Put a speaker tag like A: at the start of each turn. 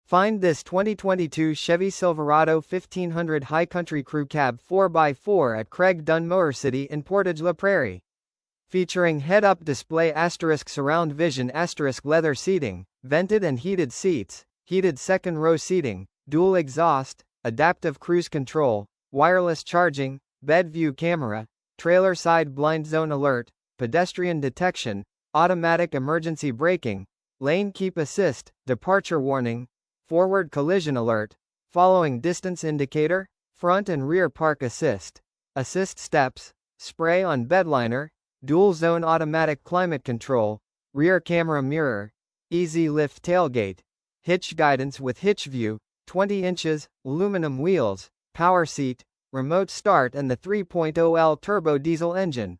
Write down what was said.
A: Find this 2022 Chevy Silverado 1500 High Country Crew Cab 4x4 at Craig Dunn Motor City in Portage la Prairie. Featuring head-up display * surround vision * leather seating, vented and heated seats, heated second-row seating, dual exhaust, adaptive cruise control, wireless charging, bed view camera, trailer side blind zone alert, pedestrian detection, automatic emergency braking, lane keep assist, departure warning, forward collision alert, following distance indicator, front and rear park assist steps, spray on bedliner, dual zone automatic climate control, rear camera mirror, easy lift tailgate, hitch guidance with hitch view, 20 inches, aluminum wheels, power seat, remote start and the 3.0L turbo diesel engine.